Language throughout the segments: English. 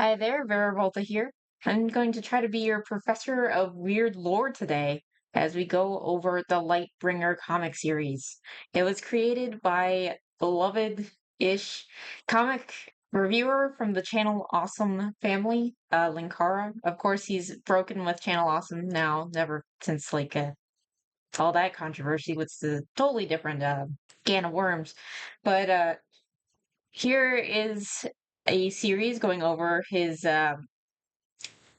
Hi there, Verivolta here. I'm going to try to be your professor of weird lore today as we go over the Lightbringer comic series. It was created by beloved-ish comic reviewer from the Channel Awesome family, Linkara. Of course, he's broken with Channel Awesome now, never since all that controversy with the totally different can of worms. But here is a series going over his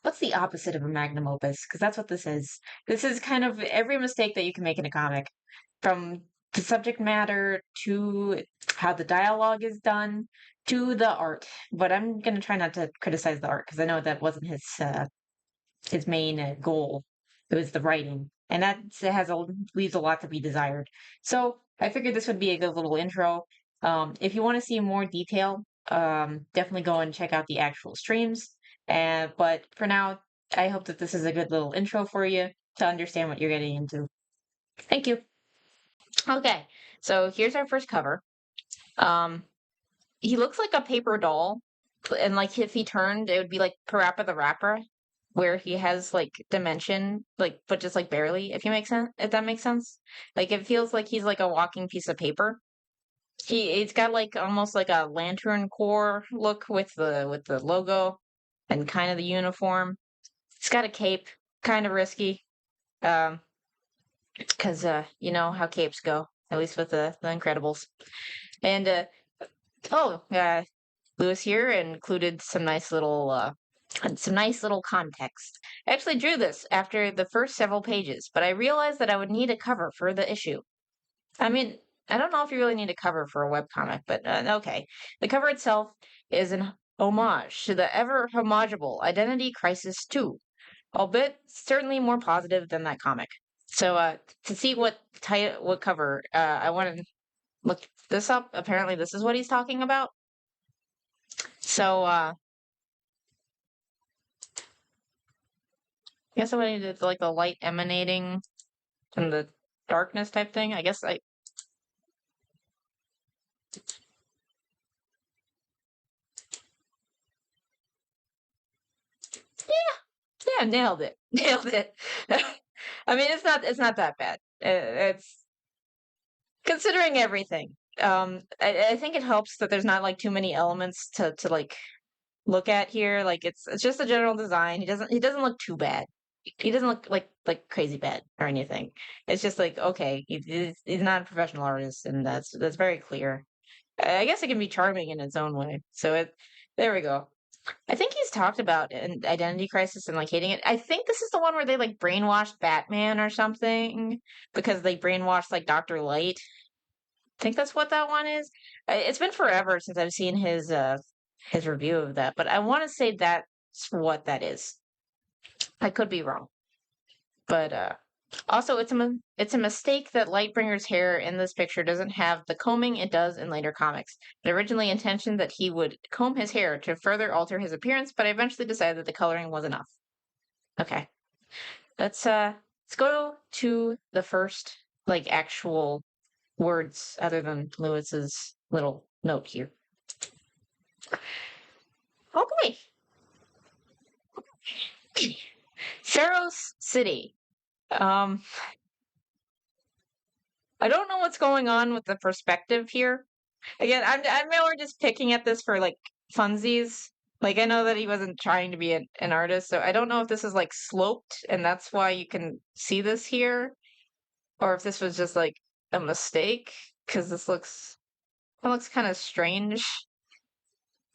what's the opposite of a magnum opus? Because that's what this is. This is kind of every mistake that you can make in a comic, from the subject matter to how the dialogue is done to the art. But I'm gonna try not to criticize the art because I know that wasn't his main goal. It was the writing, and that leaves a lot to be desired. So I figured this would be a good little intro. If you want to see more detail, definitely go and check out the actual streams. But for now, I hope that this is a good little intro for you to understand what you're getting into. Thank you. Okay, so here's our first cover. Um, he looks like a paper doll, and like if he turned, it would be like Parappa the Rapper, where he has like dimension, like but just like barely. If that makes sense. Like it feels like he's like a walking piece of paper. It's got like almost like a lantern core look with the logo and kind of the uniform. It's got a cape, kind of risky, because you know how capes go, at least with the Incredibles. And Lewis here included some nice little context. I actually drew this after the first several pages, but I realized that I would need a cover for the issue. I mean, I don't know if you really need a cover for a webcomic, but okay. The cover itself is an homage to the ever homageable Identity Crisis 2, albeit certainly more positive than that comic. So to see what cover, I want to look this up. Apparently, this is what he's talking about. So I guess I needed like the light emanating from the darkness type thing. I guess I. Yeah, nailed it. Nailed it. I mean, it's not that bad. It's considering everything. I think it helps that there's not like too many elements to like look at here. Like it's just a general design. He doesn't look too bad. He doesn't look like crazy bad or anything. It's just like okay, he's not a professional artist, and that's very clear. I guess it can be charming in its own way. So there we go. I think he's talked about an identity crisis and like hating it. I think this is the one where they like brainwashed Batman or something because they brainwashed like Dr. Light. I think that's what that one is. It's been forever since I've seen his review of that, but I want to say that's what that is. I could be wrong. But also it's a mistake that Lightbringer's hair in this picture doesn't have the combing it does in later comics. It originally intentioned that he would comb his hair to further alter his appearance, but I eventually decided that the coloring was enough. Okay. Let's go to the first like actual words other than Lewis's little note here. Okay. Pharaoh's City. Um, I don't know what's going on with the perspective here. Again, I'm more just picking at this for like funsies. Like I know that he wasn't trying to be an artist, so I don't know if this is like sloped and that's why you can see this here, or if this was just like a mistake because it looks kind of strange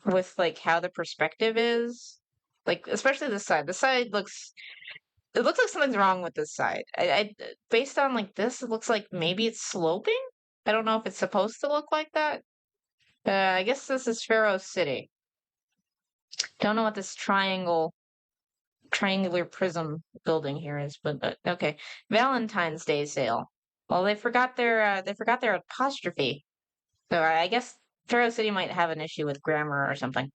with like how the perspective is. Like especially this side. This side looks it looks like something's wrong with this side. I based on like this, it looks like maybe it's sloping. I don't know if it's supposed to look like that. I guess this is Pharaoh City. Don't know what this triangular prism building here is, but okay. Valentine's Day sale. Well, they forgot their apostrophe. So I guess Pharaoh City might have an issue with grammar or something.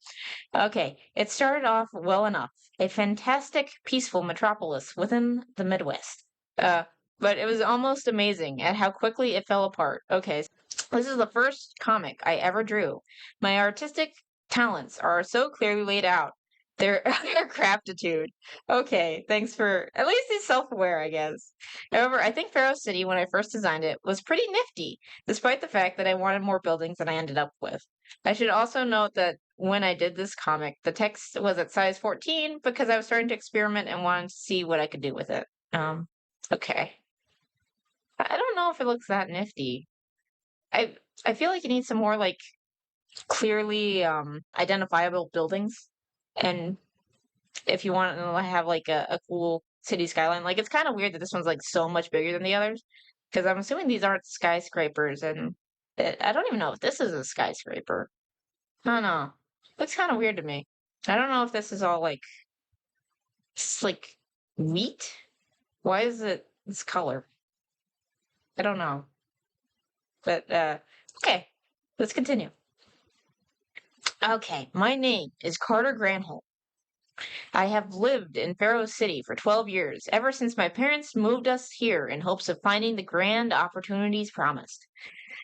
Okay, it started off well enough. A fantastic, peaceful metropolis within the Midwest. Uh, but it was almost amazing at how quickly it fell apart. Okay, this is the first comic I ever drew. My artistic talents are so clearly laid out. Their craftitude. Okay, thanks for at least he's self-aware, I guess. However, I think Pharaoh City, when I first designed it, was pretty nifty, despite the fact that I wanted more buildings than I ended up with. I should also note that when I did this comic, the text was at size 14 because I was starting to experiment and wanted to see what I could do with it. Um, okay. I don't know if it looks that nifty. I I feel like you need some more like clearly identifiable buildings. And if you want to have like a cool city skyline. Like it's kind of weird that this one's like so much bigger than the others because I'm assuming these aren't skyscrapers, and I don't even know if this is a skyscraper. I don't know. Looks kind of weird to me. I don't know if this is all like like wheat. Why is it this color? I don't know. But okay, let's continue. Okay, my name is Carter Granholm. I have lived in Faro City for 12 years, ever since my parents moved us here in hopes of finding the grand opportunities promised.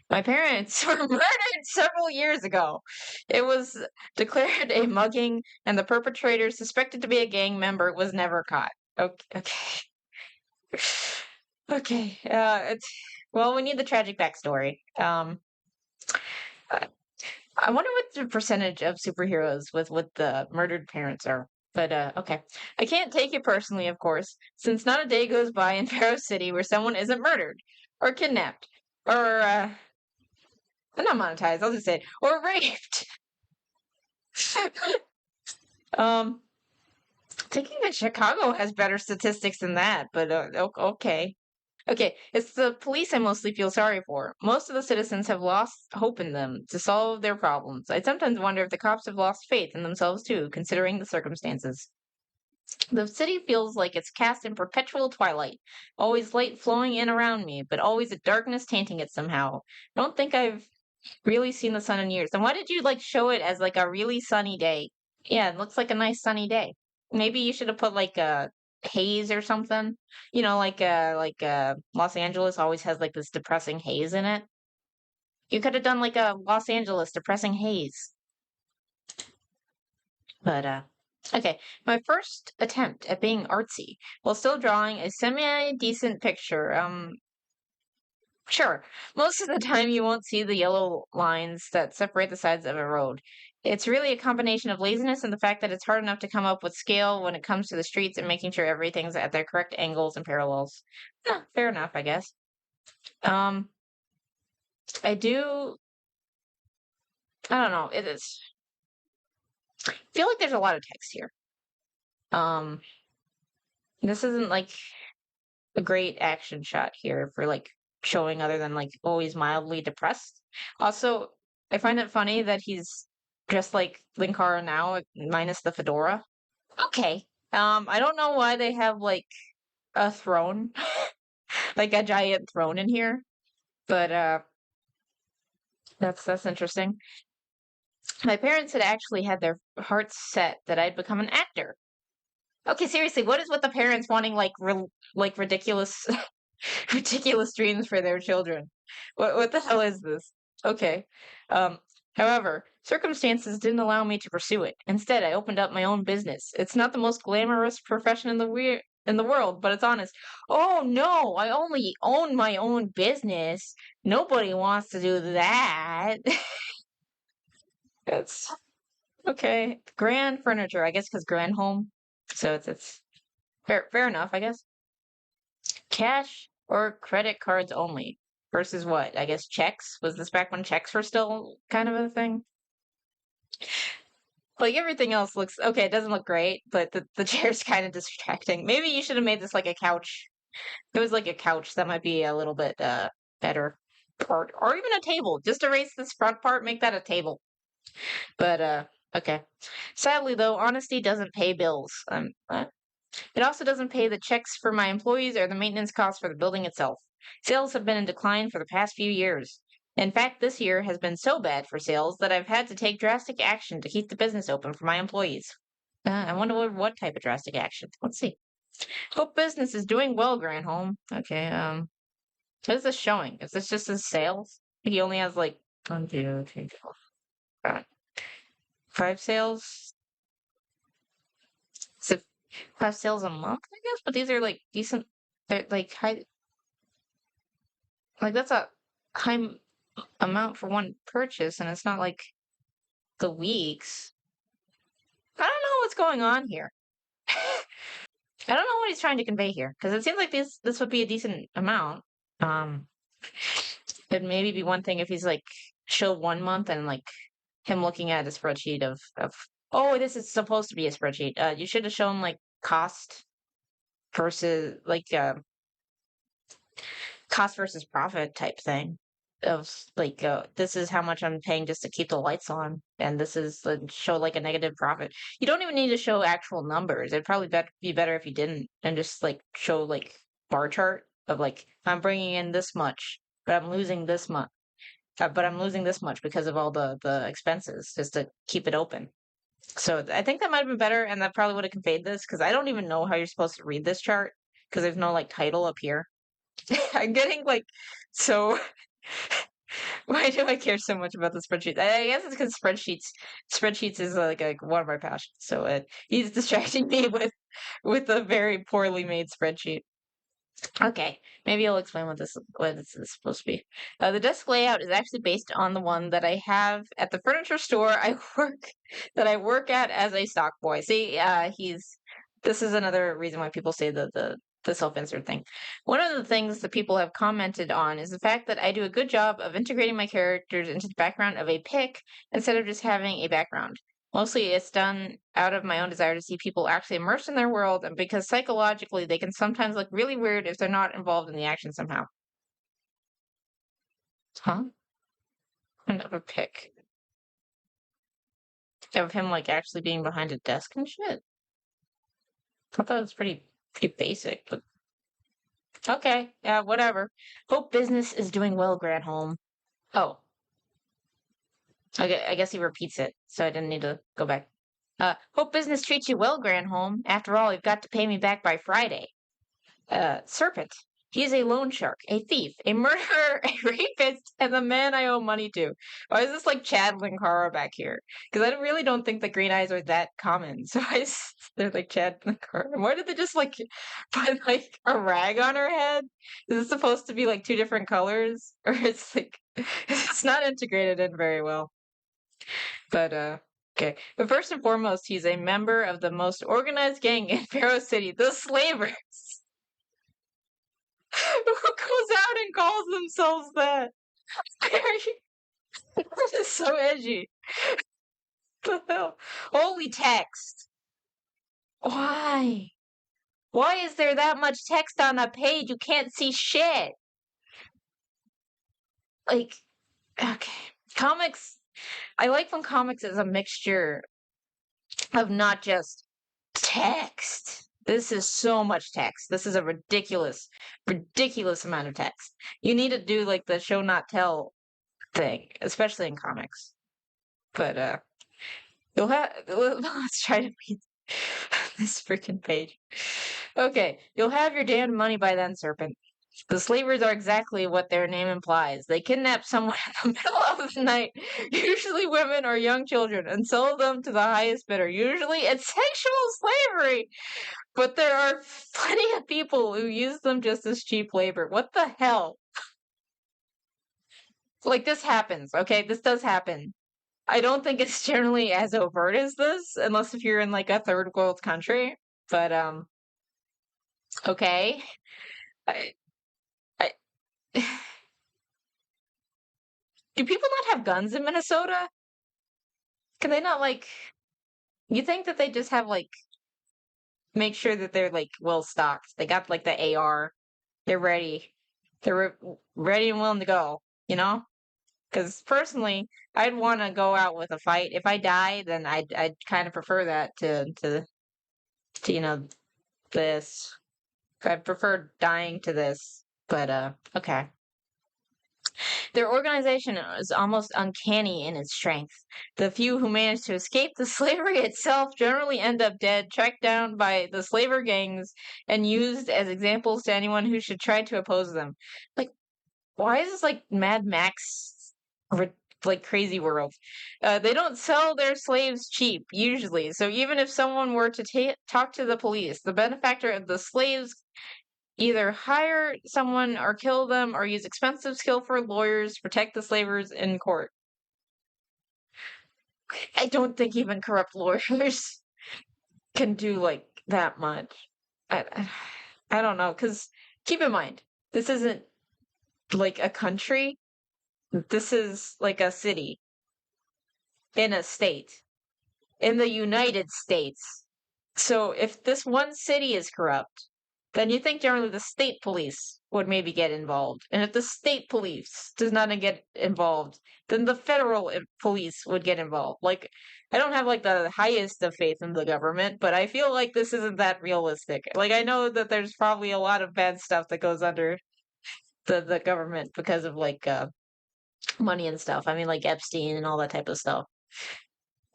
My parents were murdered several years ago. It was declared a mugging, and the perpetrator, suspected to be a gang member, was never caught. Okay, okay. Okay. Well, we need the tragic backstory. I I wonder what the percentage of superheroes with the murdered parents are. But okay. I can't take it personally, of course, since not a day goes by in Pharaoh City where someone isn't murdered or kidnapped or not monetized, I'll just say it, or raped. um Thinking that Chicago has better statistics than that, but okay. Okay, it's the police I mostly feel sorry for. Most of the citizens have lost hope in them to solve their problems. I sometimes wonder if the cops have lost faith in themselves too, considering the circumstances. The city feels like it's cast in perpetual twilight, always light flowing in around me, but always a darkness tainting it somehow. I don't think I've really seen the sun in years. And why did you like show it as like a really sunny day? Yeah, it looks like a nice sunny day. Maybe you should have put like a haze or something. You know, like Los Angeles always has like this depressing haze in it. You could have done like a Los Angeles depressing haze. But okay, my first attempt at being artsy while still drawing a semi-decent picture. Sure. Most of the time, you won't see the yellow lines that separate the sides of a road. It's really a combination of laziness and the fact that it's hard enough to come up with scale when it comes to the streets and making sure everything's at their correct angles and parallels. Yeah, fair enough, I guess. Um, I do, I don't know, it is, I feel like there's a lot of text here. Um, this isn't like a great action shot here for like showing other than like always mildly depressed. Also, I find it funny that he's dressed like Linkara now, minus the fedora. Okay. I don't know why they have like a throne, like a giant throne in here, but that's interesting. My parents had actually had their hearts set that I'd become an actor. Okay, seriously, what is with the parents wanting like like ridiculous ridiculous dreams for their children? What the hell is this? Okay. Um, However, circumstances didn't allow me to pursue it. Instead, I opened up my own business. It's not the most glamorous profession in the world, but it's honest. Oh no, I only own my own business. Nobody wants to do that. It's okay. Grand furniture, I guess, because grand home. So it's fair enough, I guess. Cash or credit cards only versus what? I guess checks. Was this back when checks were still kind of a thing? Like everything else looks okay. It doesn't look great, but the chair's kind of distracting. Maybe you should have made this like a couch. If it was like a couch, that might be a little bit better. Or even a table. Just erase this front part, make that a table. But okay. Sadly though, honesty doesn't pay bills. It also doesn't pay the checks for my employees or the maintenance costs for the building itself. Sales have been in decline for the past few years. In fact, this year has been so bad for sales that I've had to take drastic action to keep the business open for my employees. I wonder what type of drastic action. Let's see. Hope business is doing well, Granholm. Okay, what is this showing? Is this just his sales? He only has like one, two, three, four, five sales. 5 sales a month, I guess, but these are like decent. They're like high, like that's a high amount for one purchase, and it's not like the weeks. I don't know what's going on here. I don't know what he's trying to convey here because it seems like this would be a decent amount. Um, it'd maybe be one thing if he's like show 1 month and like him looking at a spreadsheet of oh, this is supposed to be a spreadsheet. You should have shown like cost versus like cost versus profit type thing of like this is how much I'm paying just to keep the lights on, and this is show like a negative profit. You don't even need to show actual numbers. It'd probably be better if you didn't and just like show like bar chart of like I'm bringing in this much, but I'm losing this much. But I'm losing this much because of all the expenses just to keep it open. So I think that might have been better, and that probably would have conveyed this because I don't even know how you're supposed to read this chart because there's no like title up here. I'm getting like so. Why do I care so much about the spreadsheet? I guess it's because spreadsheets is like one of my passions. So he's distracting me with a very poorly made spreadsheet. Okay, maybe I'll explain what this is supposed to be. The desk layout is actually based on the one that I have at the furniture store I work at as a stock boy. See, this is another reason why people say the self-insert thing. One of the things that people have commented on is the fact that I do a good job of integrating my characters into the background of a pic instead of just having a background. Mostly it's done out of my own desire to see people actually immersed in their world, and because psychologically they can sometimes look really weird if they're not involved in the action somehow. Huh? Another pic of him like actually being behind a desk and shit. I thought that was pretty basic, but okay, yeah, whatever. Hope business is doing well, Granholm. Oh, I guess he repeats it, so I didn't need to go back. Hope business treats you well, Granholm. After all, you've got to pay me back by Friday. Serpent. He is a loan shark, a thief, a murderer, a rapist, and the man I owe money to. Why is this like Chad Linkara back here? Because I really don't think the green eyes are that common. So they're like Chad Linkara. Why did they just like put like a rag on her head? Is it supposed to be like two different colors? Or it's like, it's not integrated in very well. But, okay. But first and foremost, he's a member of the most organized gang in Pharaoh City, the Slavers. Who goes out and calls themselves that? This is so edgy. What the hell? Holy text. Why? Why is there that much text on a page? You can't see shit. Like, okay. Comics, I like when comics is a mixture of not just text. This is so much text. This is a ridiculous amount of text. You need to do like the show not tell thing, especially in comics. But you'll have let's try to read this freaking page. Okay, you'll have your damned money by then, Serpent. The slavers are exactly what their name implies. They kidnap someone in the middle of the night, usually women or young children, and sell them to the highest bidder. Usually it's sexual slavery, but there are plenty of people who use them just as cheap labor. What the hell? Like, this happens, okay? This does happen. I don't think it's generally as overt as this, unless if you're in like a third world country. But okay. I, I, do people not have guns in Minnesota? Can they not like? You think that they just have like make sure that they're like well stocked? They got like the AR. They're ready. Ready and willing to go. You know? Because personally, I'd want to go out with a fight. If I die, then I'd kind of prefer that to this. I prefer dying to this. But okay. Their organization is almost uncanny in its strength. The few who manage to escape the slavery itself generally end up dead, tracked down by the slaver gangs, and used as examples to anyone who should try to oppose them. Like, why is this like Mad Max like crazy world. They don't sell their slaves cheap, usually. So even if someone were to talk to the police, the benefactor of the slaves either hire someone or kill them or use expensive, skillful lawyers to protect the slavers in court. I don't think even corrupt lawyers can do like that much. I don't know, because keep in mind, this isn't like a country. This is like a city in a state in the United States. So if this one city is corrupt, then you think generally the state police would maybe get involved. And if the state police does not get involved, then the federal police would get involved. Like, I don't have like the highest of faith in the government, but I feel like this isn't that realistic. Like, I know that there's probably a lot of bad stuff that goes under the government because of like money and stuff. I mean, like Epstein and all that type of stuff.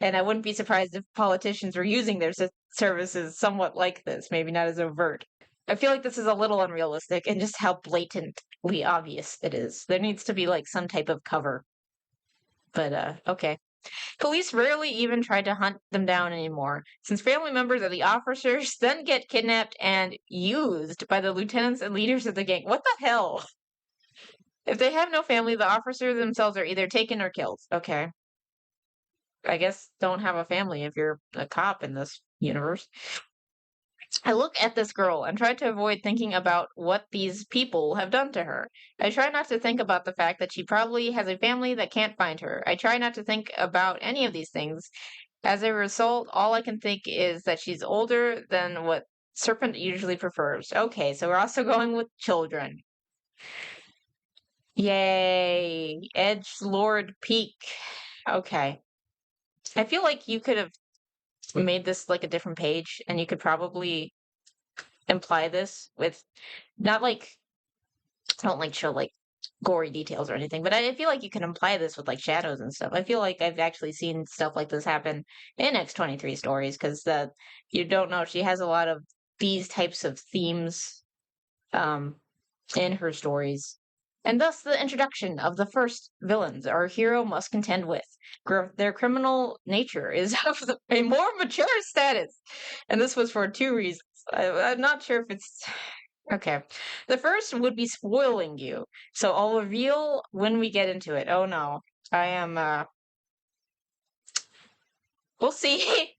And I wouldn't be surprised if politicians were using their services somewhat like this, maybe not as overt. I feel like this is a little unrealistic and just how blatantly obvious it is. There needs to be like some type of cover. But okay. Police rarely even try to hunt them down anymore, since family members of the officers then get kidnapped and used by the lieutenants and leaders of the gang. What the hell? If they have no family, the officers themselves are either taken or killed. Okay. I guess don't have a family if you're a cop in this universe. I look at this girl and try to avoid thinking about what these people have done to her. I try not to think about the fact that she probably has a family that can't find her. I try not to think about any of these things. As a result, all I can think is that she's older than what Serpent usually prefers. Okay, so we're also going with children. Yay! Edge Lord Peak. Okay. I feel like you could have made this like a different page and you could probably imply this with not like I don't like show like gory details or anything, but I feel like you can imply this with like shadows and stuff. I feel like I've actually seen stuff like this happen in X-23 stories because you don't know she has a lot of these types of themes in her stories. And thus, the introduction of the first villains our hero must contend with. Their criminal nature is of a more mature status. And this was for two reasons. I'm not sure if it's. Okay. The first would be spoiling you. So I'll reveal when we get into it. Oh no. I am, we'll see.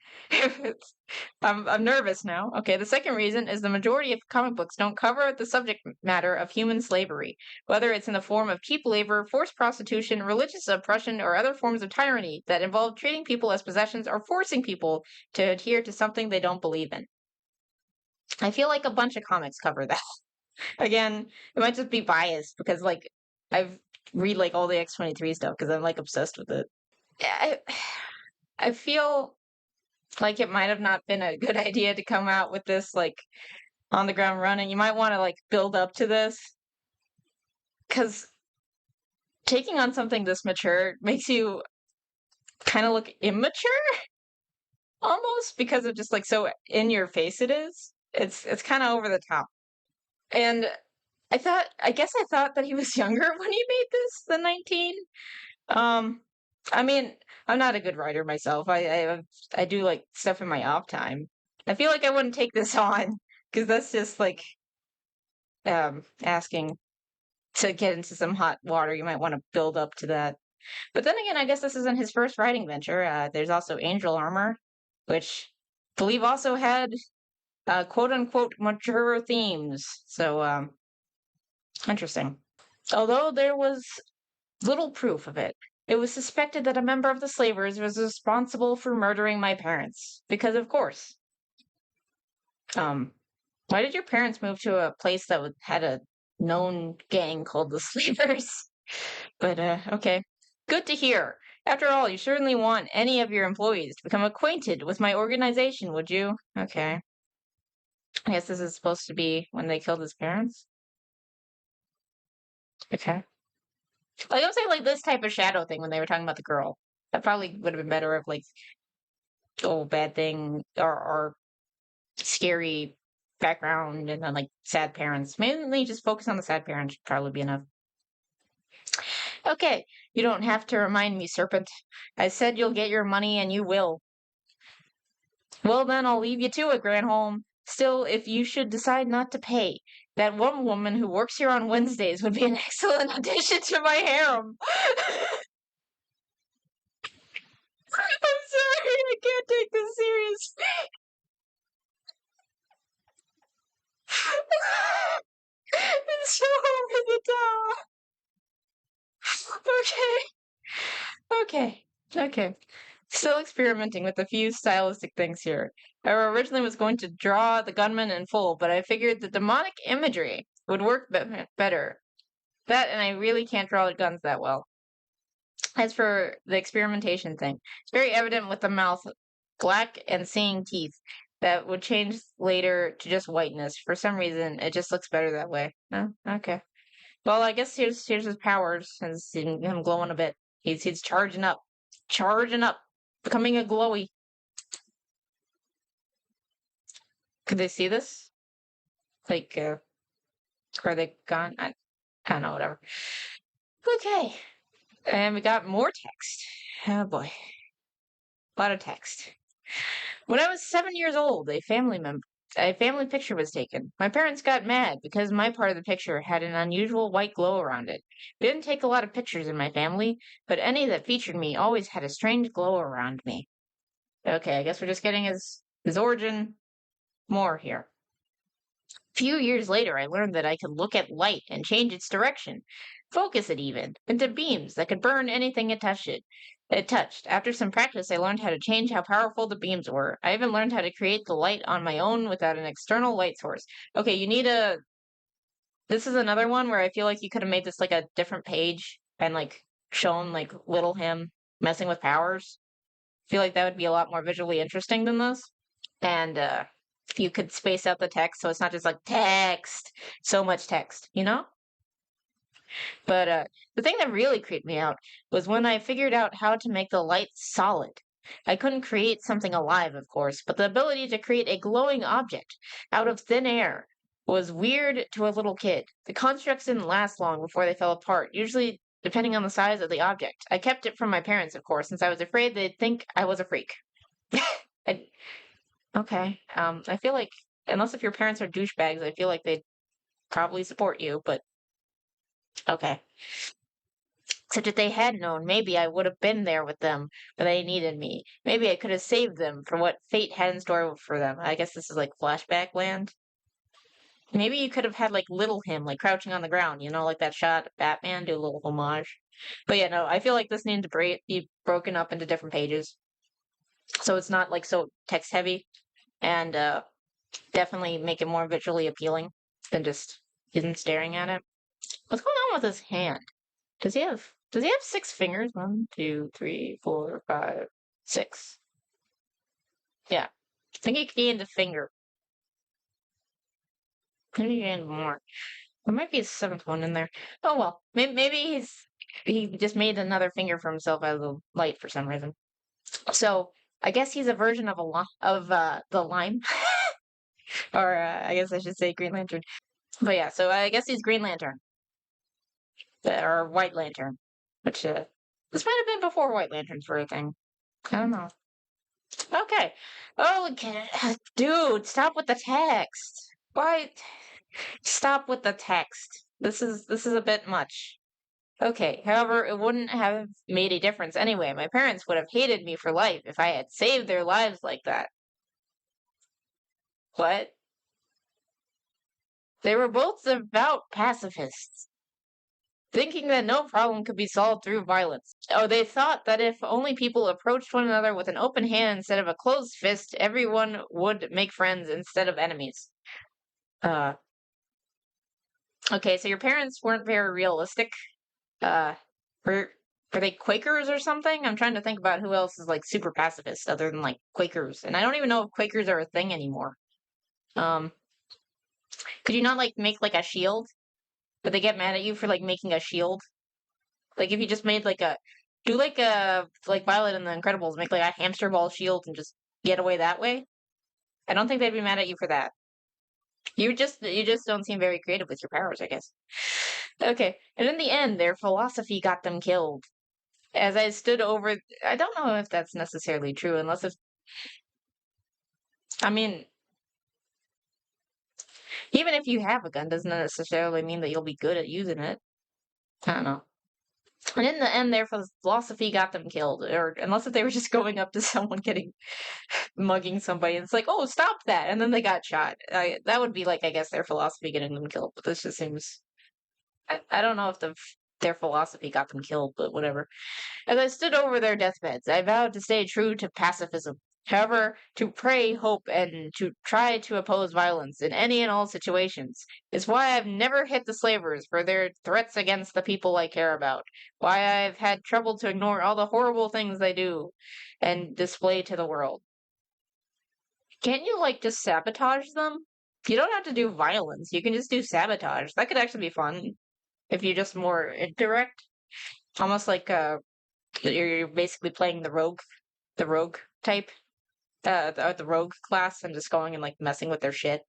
I'm nervous now. Okay, the second reason is the majority of comic books don't cover the subject matter of human slavery, whether it's in the form of cheap labor, forced prostitution, religious oppression, or other forms of tyranny that involve treating people as possessions or forcing people to adhere to something they don't believe in. I feel like a bunch of comics cover that. Again, it might just be biased because like I've read like all the X-23 stuff because I'm like obsessed with it. I, I feel like it might have not been a good idea to come out with this like on the ground running. You might want to like build up to this because taking on something this mature makes you kind of look immature almost because of just like so in your face it is. It's kind of over the top. And I guess I thought that he was younger when he made this than 19. Um, I mean, I'm not a good writer myself. I do like stuff in my off time. I feel like I wouldn't take this on because that's just like asking to get into some hot water. You might want to build up to that. But then again, I guess this isn't his first writing venture. There's also Angel Armor, which I believe also had quote unquote mature themes. So interesting. Although there was little proof of it. It was suspected that a member of the slavers was responsible for murdering my parents. Because of course. Why did your parents move to a place that had a known gang called the Slavers? But okay. Good to hear. After all, you certainly want any of your employees to become acquainted with my organization, would you? Okay. I guess this is supposed to be when they killed his parents. Okay. Like I'm saying, like this type of shadow thing when they were talking about the girl. That probably would have been better if like oh bad thing or scary background and then like sad parents. Mainly just focus on the sad parents should probably be enough. Okay, You don't have to remind me, serpent. I said you'll get your money, and you will. Well, then I'll leave you to it, Granholm. Still, if you should decide not to pay, that one woman who works here on Wednesdays would be an excellent addition to my harem. I'm sorry, I can't take this serious. It's so over the top. Okay, okay. Still experimenting with a few stylistic things here. I originally was going to draw the gunman in full, but I figured the demonic imagery would work better. That, and I really can't draw the guns that well. As for the experimentation thing, it's very evident with the mouth black and seeing teeth that would change later to just whiteness. For some reason, it just looks better that way. Oh, okay. Well, I guess here's his powers, and him glowing a bit. He's charging up, becoming a glowy. Could they see this? Like, are they gone? I don't know, whatever. Okay, and we got more text. Oh boy, a lot of text. When I was 7 years old, a family picture was taken. My parents got mad because my part of the picture had an unusual white glow around it. We didn't take a lot of pictures in my family, but any that featured me always had a strange glow around me. Okay, I guess we're just getting his origin more here. A few years later, I learned that I could look at light and change its direction, focus it even, into beams that could burn anything it touched. After some practice, I learned how to change how powerful the beams were. I even learned how to create the light on my own without an external light source. Okay, you need a. This is another one where I feel like you could have made this like a different page and like shown like little him messing with powers. I feel like that would be a lot more visually interesting than this. And if you could space out the text so it's not just like text, so much text, you know? But the thing that really creeped me out was when I figured out how to make the light solid. I couldn't create something alive, of course, but the ability to create a glowing object out of thin air was weird to a little kid. The constructs didn't last long before they fell apart, usually depending on the size of the object. I kept it from my parents, of course, since I was afraid they'd think I was a freak. I, okay, I feel like, unless if your parents are douchebags, I feel like they'd probably support you, but okay. Except if they had known, maybe I would have been there with them when they needed me. Maybe I could have saved them from what fate had in store for them. I guess this is like flashback land. Maybe you could have had like little him, like crouching on the ground, you know, like that shot of Batman, do a little homage. But yeah, no, I feel like this needed to be broken up into different pages. So it's not like so text heavy and definitely make it more visually appealing than just him staring at it. What's going on with his hand? Does he have 6 fingers? 1, 2, 3, 4, 5, 6. Yeah. I think he gained a finger. Maybe he gained more. There might be a 7th one in there. Oh well. Maybe he just made another finger for himself out of the light for some reason. So I guess he's a version of the lime. Or I guess I should say Green Lantern. But yeah, so I guess he's Green Lantern. Or White Lantern. Which this might have been before White Lanterns were a thing. I don't know. Okay. Okay. Dude, stop with the text. Why? Stop with the text. This is a bit much. Okay. However, it wouldn't have made a difference anyway. My parents would have hated me for life if I had saved their lives like that. What? They were both devout pacifists, thinking that no problem could be solved through violence. Oh, they thought that if only people approached one another with an open hand instead of a closed fist, everyone would make friends instead of enemies. Uh, okay, so your parents weren't very realistic. Uh, were were they Quakers or something? I'm trying to think about who else is like super pacifist other than like Quakers, and I don't even know if Quakers are a thing anymore. Um, could you not like make like a shield? But they get mad at you for like making a shield. Like if you just made like a do like Violet and the Incredibles, make like a hamster ball shield and just get away that way. I don't think they'd be mad at you for that. You just don't seem very creative with your powers, I guess. Okay. And in the end, their philosophy got them killed. As I stood over, I don't know if that's necessarily true, unless if, I mean, even if you have a gun, doesn't necessarily mean that you'll be good at using it. I don't know. And in the end, their philosophy got them killed, or unless if they were just going up to someone getting mugging somebody, and it's like, oh, stop that, and then they got shot. That would be like, I guess, their philosophy getting them killed. But this just seems, I don't know if their philosophy got them killed, but whatever. As I stood over their deathbeds, I vowed to stay true to pacifism. However, to pray, hope, and to try to oppose violence in any and all situations is why I've never hit the slavers for their threats against the people I care about. Why I've had trouble to ignore all the horrible things they do and display to the world. Can't you, like, just sabotage them? You don't have to do violence. You can just do sabotage. That could actually be fun if you're just more indirect. Almost like you're basically playing the rogue type, the rogue class, and just going and like messing with their shit.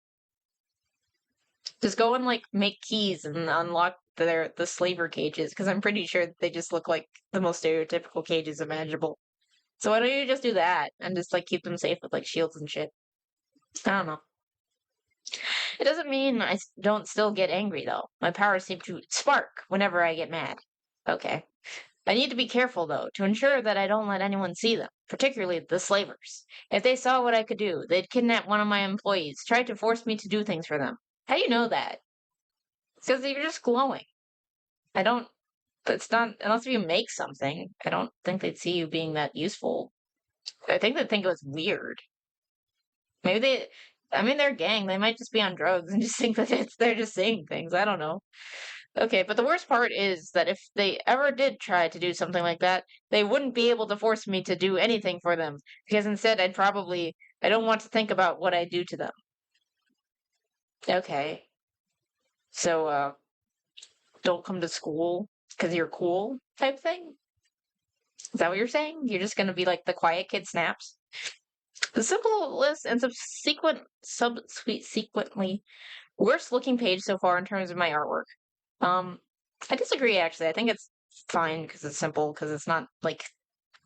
Just go and like make keys and unlock the slaver cages because I'm pretty sure they just look like the most stereotypical cages imaginable. So why don't you just do that and just like keep them safe with like shields and shit? I don't know. It doesn't mean don't still get angry though. My powers seem to spark whenever I get mad. Okay. I need to be careful, though, to ensure that I don't let anyone see them, particularly the slavers. If they saw what I could do, they'd kidnap one of my employees, try to force me to do things for them. How do you know that? Because you're just glowing. I don't, it's not, unless you make something, I don't think they'd see you being that useful. I think they'd think it was weird. Maybe I mean, they're a gang. They might just be on drugs and just think that they're just saying things. I don't know. Okay, but the worst part is that if they ever did try to do something like that, they wouldn't be able to force me to do anything for them, because instead I don't want to think about what I do to them. Okay, so, don't come to school because you're cool type thing? Is that what you're saying? You're just gonna be like the quiet kid snaps? The simplest and subsequently worst looking page so far in terms of my artwork. Um, I disagree actually. I think it's fine because it's simple because it's not like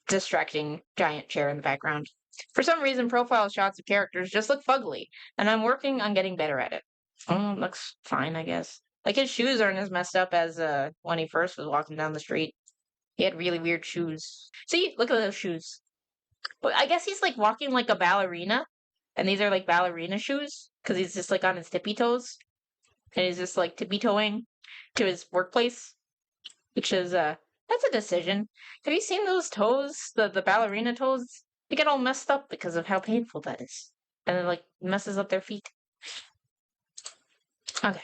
distracting giant chair in the background. For some reason, profile shots of characters just look fugly, and I'm working on getting better at it. Looks fine, I guess. Like his shoes aren't as messed up as when he first was walking down the street. He had really weird shoes. See, look at those shoes. But I guess he's like walking like a ballerina, and these are like ballerina shoes because he's just like on his tippy toes, and he's just like tippy toeing to his workplace, which is that's a decision. Have you seen those toes, the ballerina toes? They get all messed up because of how painful that is, and it like messes up their feet. Okay.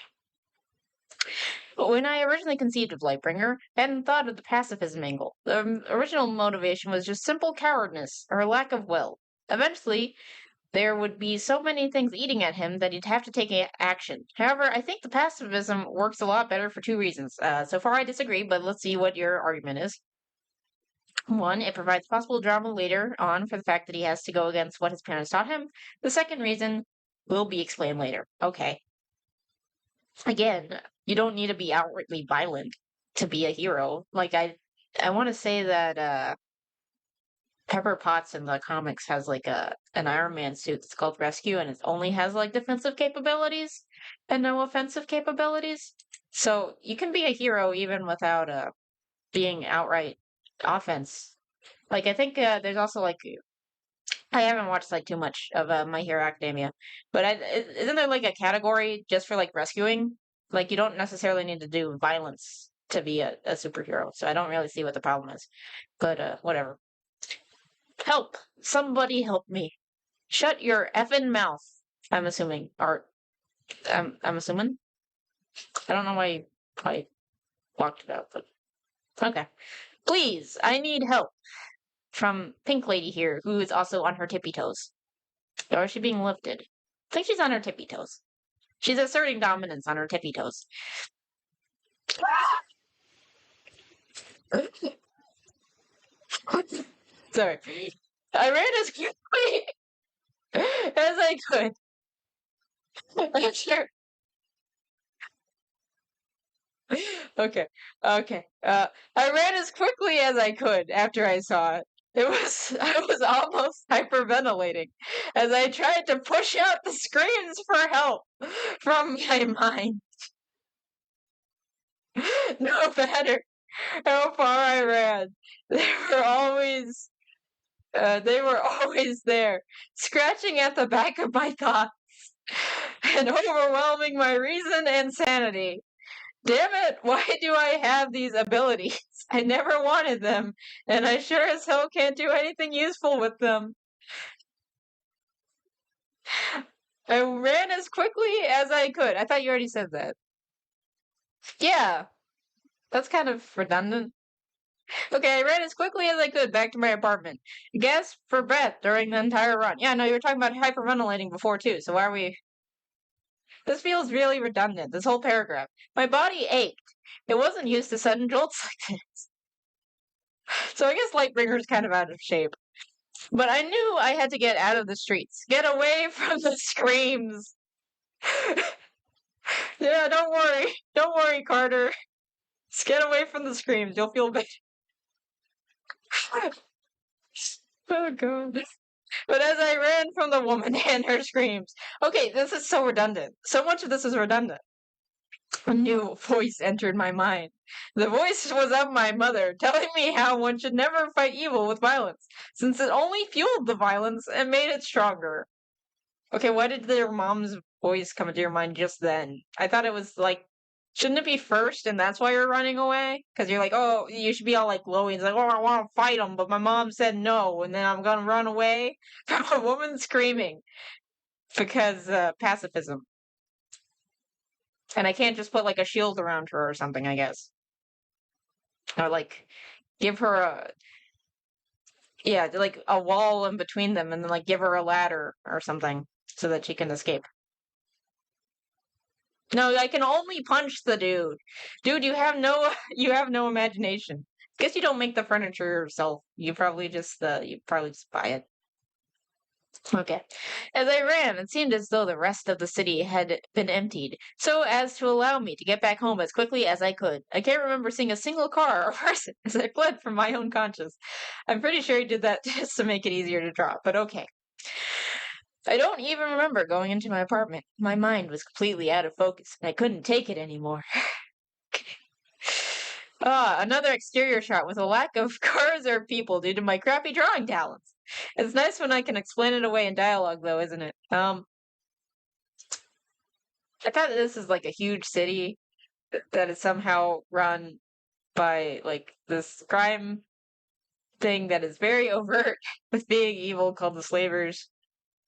When I originally conceived of Lightbringer, I hadn't thought of the pacifism angle. The original motivation was just simple cowardness or lack of will. Eventually, there would be so many things eating at him that he'd have to take action. However, I think the pacifism works a lot better for two reasons. So far, I disagree, but let's see what your argument is. One, it provides possible drama later on for the fact that he has to go against what his parents taught him. The second reason will be explained later. Okay. Again, you don't need to be outwardly violent to be a hero. Like I want to say that Pepper Potts in the comics has like an Iron Man suit that's called Rescue, and it only has like defensive capabilities and no offensive capabilities. So you can be a hero even without being outright offense. Like I think there's also like I haven't watched like too much of My Hero Academia, but isn't there like a category just for like rescuing? Like you don't necessarily need to do violence to be a superhero, so I don't really see what the problem is. But whatever. Help! Somebody help me! Shut your effing mouth! I'm assuming, or I'm assuming. I don't know why you probably walked it out, but okay. Please, I need help from Pink Lady here, who is also on her tippy toes. Or is she being lifted? I think she's on her tippy toes. She's asserting dominance on her tippy toes. Sorry. I ran as quickly as I could. I'm sure. Okay, okay. I ran as quickly as I could after I saw it. I was almost hyperventilating as I tried to push out the screams for help from my mind. No matter how far I ran, they were always, they were always there, scratching at the back of my thoughts and overwhelming my reason and sanity. Damn it, why do I have these abilities? I never wanted them, and I sure as hell can't do anything useful with them. I ran as quickly as I could. I thought you already said that. Yeah, that's kind of redundant. Okay, I ran as quickly as I could back to my apartment. Gasped for breath during the entire run. Yeah, no, you were talking about hyperventilating before too, so why are we... This feels really redundant, this whole paragraph. My body ached. It wasn't used to sudden jolts like this. So I guess Lightbringer's kind of out of shape. But I knew I had to get out of the streets. Get away from the screams. Yeah, don't worry. Don't worry, Carter. Just get away from the screams. You'll feel better. Oh, God. But as I ran from the woman and her screams. Okay, this is so redundant. So much of this is redundant. A new voice entered my mind. The voice was of my mother, telling me how one should never fight evil with violence, since it only fueled the violence and made it stronger. Okay, why did their mom's voice come into your mind just then? I thought it was like, shouldn't it be first, and that's why you're running away? Because you're like, oh, you should be all like glowy. It's like, oh, I want to fight them, but my mom said no, and then I'm gonna run away from a woman screaming because pacifism, and I can't just put like a shield around her or something, I guess, or like give her a yeah, like a wall in between them, and then like give her a ladder or something so that she can escape. No, I can only punch the dude. Dude, you have no imagination. Guess you don't make the furniture yourself. You probably just buy it. Okay. As I ran, it seemed as though the rest of the city had been emptied, so as to allow me to get back home as quickly as I could. I can't remember seeing a single car or person as I fled from my own conscience. I'm pretty sure he did that just to make it easier to drop, but okay. I don't even remember going into my apartment. My mind was completely out of focus, and I couldn't take it anymore. Ah, another exterior shot with a lack of cars or people due to my crappy drawing talents. It's nice when I can explain it away in dialogue, though, isn't it? I thought this is like a huge city that is somehow run by like this crime thing that is very overt with being evil called the Slavers.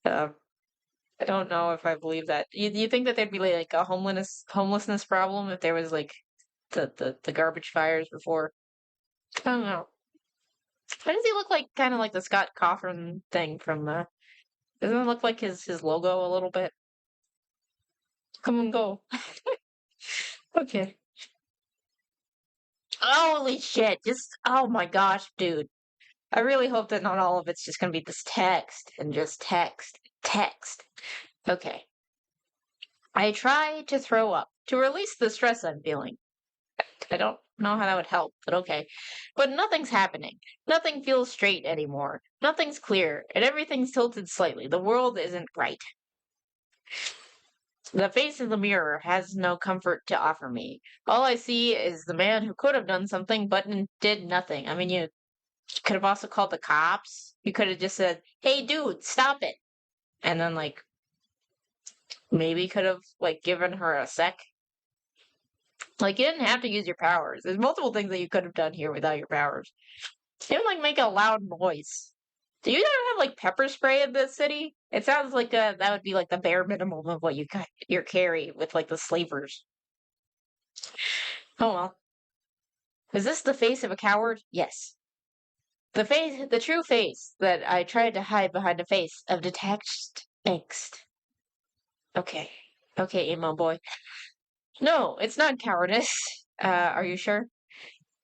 Um, I don't know if I believe that. You think that there'd be like a homelessness problem if there was like the garbage fires before? I don't know. Why does he look like kind of like the Scott Cawthon thing from doesn't it look like his logo a little bit? Come and go. Okay. Holy shit. Just oh my gosh, dude. I really hope that not all of it's just gonna be this text and just text. Text. Okay. I try to throw up to release the stress I'm feeling. I don't know how that would help, but okay. But nothing's happening. Nothing feels straight anymore. Nothing's clear, and everything's tilted slightly. The world isn't right. The face in the mirror has no comfort to offer me. All I see is the man who could have done something but did nothing. I mean, you could have also called the cops. You could have just said, "Hey, dude, stop it," and then like maybe could have like given her a sec. Like you didn't have to use your powers. There's multiple things that you could have done here without your powers. Even like make a loud noise. Do you ever have like pepper spray in this city? It sounds like that would be like the bare minimum of what you carry with like the slavers. Oh well. Is this the face of a coward? Yes. The true face that I tried to hide behind a face of detached angst. Okay. Okay, emo boy. No, it's not cowardice. Are you sure?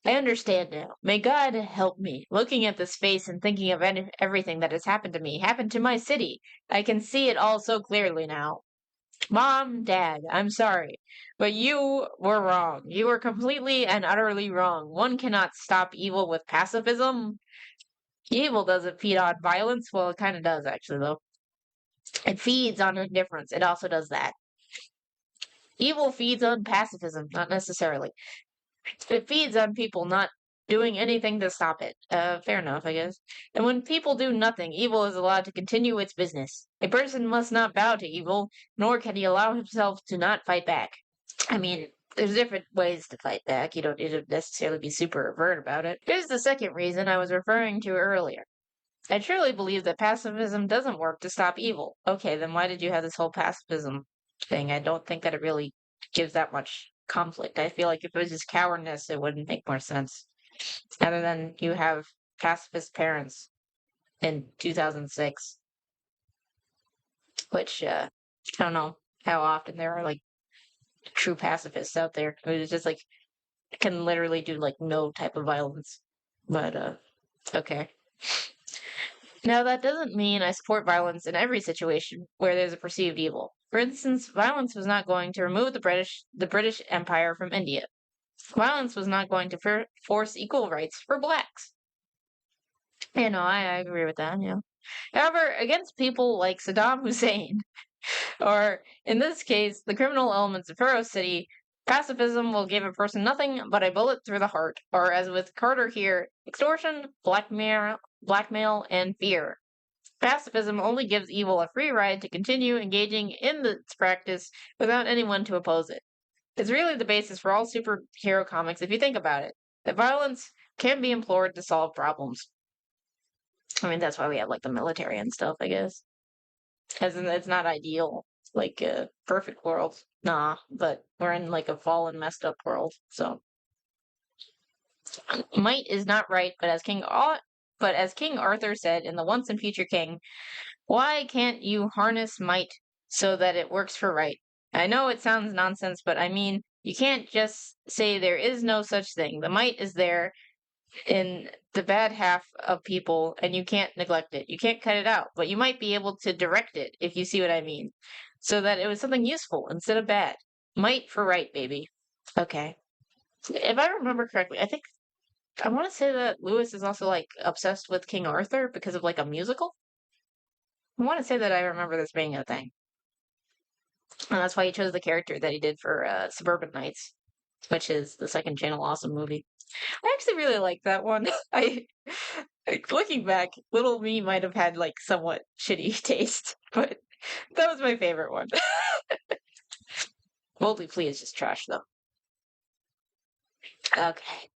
I understand now. May God help me. Looking at this face and thinking of everything that has happened to me, happened to my city. I can see it all so clearly now. Mom, Dad, I'm sorry, but you were wrong. You were completely and utterly wrong. One cannot stop evil with pacifism. Evil doesn't feed on violence. Well, it kind of does, actually, though. It feeds on indifference. It also does that. Evil feeds on pacifism, not necessarily. It feeds on people not doing anything to stop it. Fair enough, I guess. And when people do nothing, evil is allowed to continue its business. A person must not bow to evil, nor can he allow himself to not fight back. I mean, there's different ways to fight back. You don't need to necessarily be super overt about it. Here's the second reason I was referring to earlier. I truly believe that pacifism doesn't work to stop evil. Okay, then why did you have this whole pacifism thing? I don't think that it really gives that much conflict. I feel like if it was just cowardice, it wouldn't make more sense. Other than you have pacifist parents in 2006, which I don't know how often there are like true pacifists out there. It's just like can literally do like no type of violence. But okay. Now that doesn't mean I support violence in every situation where there's a perceived evil. For instance, violence was not going to remove the British Empire from India. Violence was not going to force equal rights for blacks. You know, I agree with that, yeah. However, against people like Saddam Hussein, or in this case, the criminal elements of Pharaoh City, pacifism will give a person nothing but a bullet through the heart, or as with Carter here, extortion, blackmail, and fear. Pacifism only gives evil a free ride to continue engaging in its practice without anyone to oppose it. It's really the basis for all superhero comics if you think about it. That violence can be employed to solve problems. I mean, that's why we have like the military and stuff, I guess. As in, it's not ideal, like a perfect world. Nah, but we're in like a fallen, messed up world. So might is not right, but as King Arthur said in The Once and Future King, why can't you harness might so that it works for right? I know it sounds nonsense, but I mean, you can't just say there is no such thing. The might is there in the bad half of people, and you can't neglect it. You can't cut it out, but you might be able to direct it, if you see what I mean, so that it was something useful instead of bad. Might for right, baby. Okay. If I remember correctly, I want to say that Lewis is also like obsessed with King Arthur because of like a musical. I want to say that I remember this being a thing. And that's why he chose the character that he did for Suburban Nights, which is the second Channel Awesome movie. I actually really like that one. Looking back, little me might have had like somewhat shitty taste, but that was my favorite one. Boldly Plea is just trash though. Okay.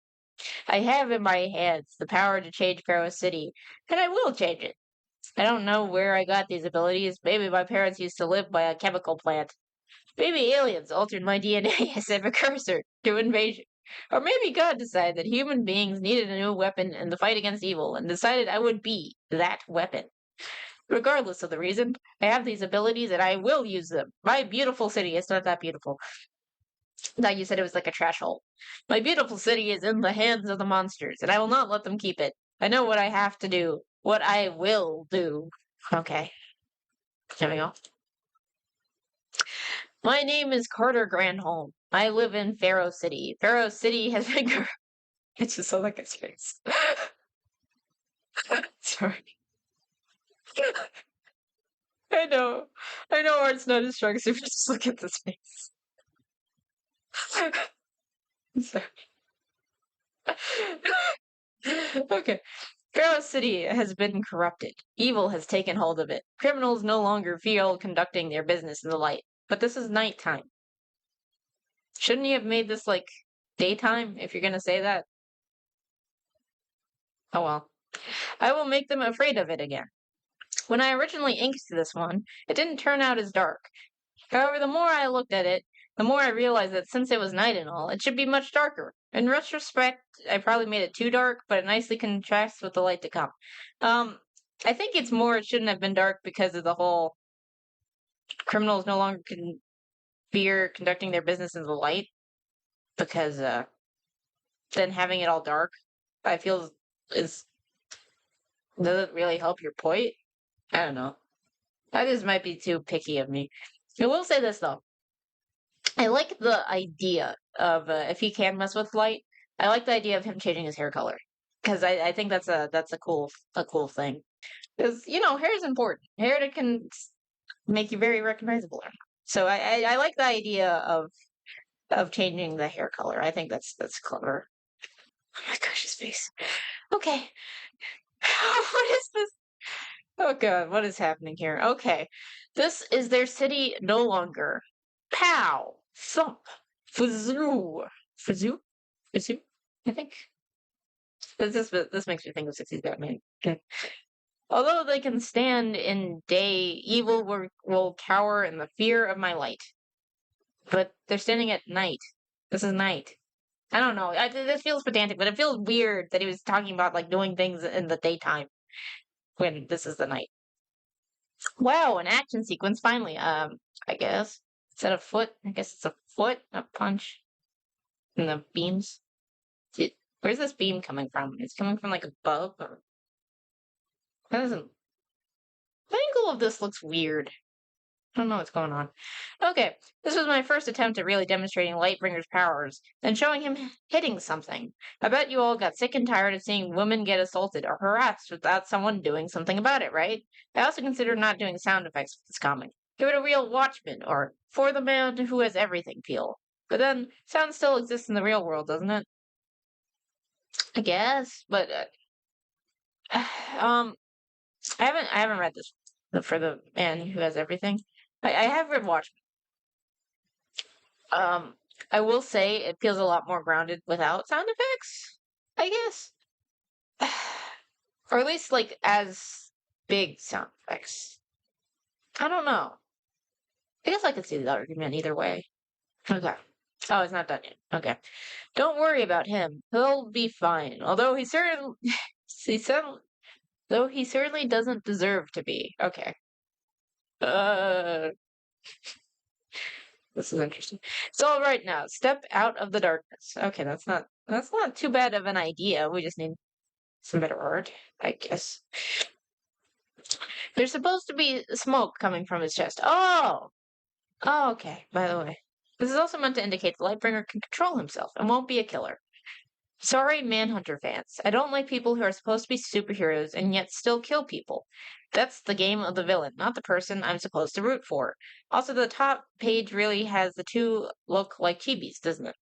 I have in my hands the power to change Pharaoh City, and I will change it. I don't know where I got these abilities. Maybe my parents used to live by a chemical plant. Maybe aliens altered my DNA as a precursor to invasion. Or maybe God decided that human beings needed a new weapon in the fight against evil and decided I would be that weapon. Regardless of the reason, I have these abilities and I will use them. My beautiful city is not that beautiful. Now you said it was like a trash hole. My beautiful city is in the hands of the monsters, and I will not let them keep it. I know what I have to do. What I will do. Okay. There we go. My name is Carter Granholm. I live in Pharaoh City. Pharaoh City has been. It's just so like his face. Sorry. I know. I know art's not instructive. Just look at this face. Sorry. Okay. Pharaoh City has been corrupted. Evil has taken hold of it. Criminals no longer feel conducting their business in the light. But this is nighttime. Shouldn't you have made this like daytime if you're gonna say that? Oh well. I will make them afraid of it again. When I originally inked this one, it didn't turn out as dark. However, the more I looked at it, the more I realized that since it was night and all, it should be much darker. In retrospect, I probably made it too dark, but it nicely contrasts with the light to come. Um, I think it's more it shouldn't have been dark because of the whole criminals no longer can fear conducting their business in the light, because then having it all dark, I feel is doesn't really help your point. I don't know. That just might be too picky of me. I will say this though. I like the idea of if he can mess with light. I like the idea of him changing his hair color because I think that's a cool thing. Because hair is important. Hair that can make you very recognizable. So I like the idea of changing the hair color. I think that's clever. Oh my gosh, his face. Okay. What is this? Oh god, what is happening here? Okay. This is their city no longer. Pow! Thump! Fazoo! Fazoo? Fazoo? I think. This makes me think of 60s Batman. Okay. Although they can stand in day, evil will cower in the fear of my light. But they're standing at night. This is night. I don't know. This feels pedantic, but it feels weird that he was talking about like doing things in the daytime when this is the night. Wow, an action sequence finally. I guess. Instead of foot, I guess it's a foot, a punch, and the beams. Where's this beam coming from? It's coming from like above or that doesn't the angle of this looks weird. I don't know what's going on. Okay, this was my first attempt at really demonstrating Lightbringer's powers, and showing him hitting something. I bet you all got sick and tired of seeing women get assaulted or harassed without someone doing something about it, right? I also considered not doing sound effects for this comic. Give it a real Watchmen or For the Man Who Has Everything feel. But then, sound still exists in the real world, doesn't it? I guess, but um, I haven't read this for the Man Who Has Everything. I have read Watchmen. Um, I will say it feels a lot more grounded without sound effects, I guess. Or at least like as big sound effects. I don't know. I guess I could see the argument either way. Okay. Oh, it's not done yet. Okay. Don't worry about him. He'll be fine. Although he certainly though he certainly doesn't deserve to be. Okay. Uh This is interesting. It's all right now. Step out of the darkness. Okay, that's not too bad of an idea. We just need some better art, I guess. There's supposed to be smoke coming from his chest. Oh! Oh, okay, by the way. This is also meant to indicate the Lightbringer can control himself and won't be a killer. Sorry, Manhunter fans. I don't like people who are supposed to be superheroes and yet still kill people. That's the game of the villain, not the person I'm supposed to root for. Also, the top page really has the two look like chibis, doesn't it?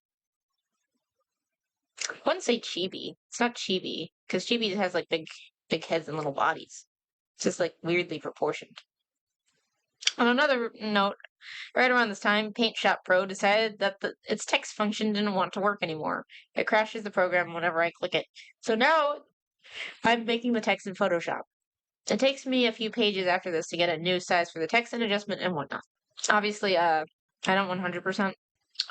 I wouldn't say chibi. It's not chibi, because chibi has like big heads and little bodies. It's just like weirdly proportioned. On another note, right around this time, Paint Shop Pro decided that its text function didn't want to work anymore. It crashes the program whenever I click it. So now I'm making the text in Photoshop. It takes me a few pages after this to get a new size for the text and adjustment and whatnot. Obviously, I don't 100%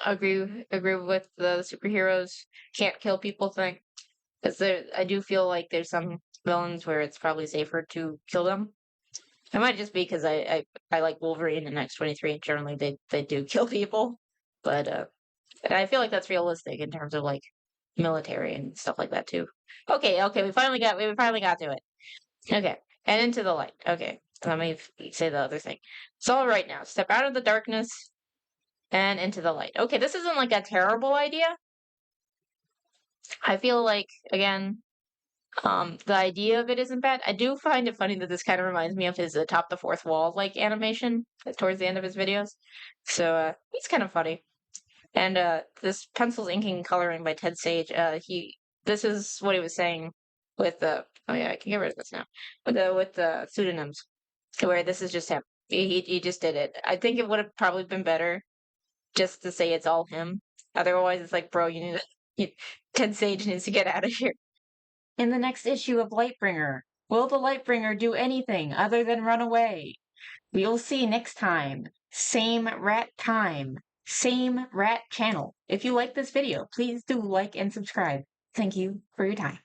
agree with the superheroes can't kill people thing. Because I do feel like there's some villains where it's probably safer to kill them. It might just be because I like Wolverine and X-23, and generally they do kill people. But I feel like that's realistic in terms of like military and stuff like that too. Okay, we finally got to it. Okay, and into the light. Okay, let me say the other thing. It's all right now. Step out of the darkness and into the light. Okay, this isn't like a terrible idea. I feel like again, the idea of it isn't bad. I do find it funny that this kind of reminds me of his top the fourth wall like animation towards the end of his videos. So he's kind of funny. And this pencils inking and coloring by Ted Sage. This is what he was saying with the oh yeah, I can get rid of this now. With the pseudonyms, where this is just him. He just did it. I think it would have probably been better just to say it's all him. Otherwise, it's like, bro, Ted Sage needs to get out of here. In the next issue of Lightbringer, will the Lightbringer do anything other than run away? We'll see next time. Same rat time. Same rat channel. If you like this video, please do like and subscribe. Thank you for your time.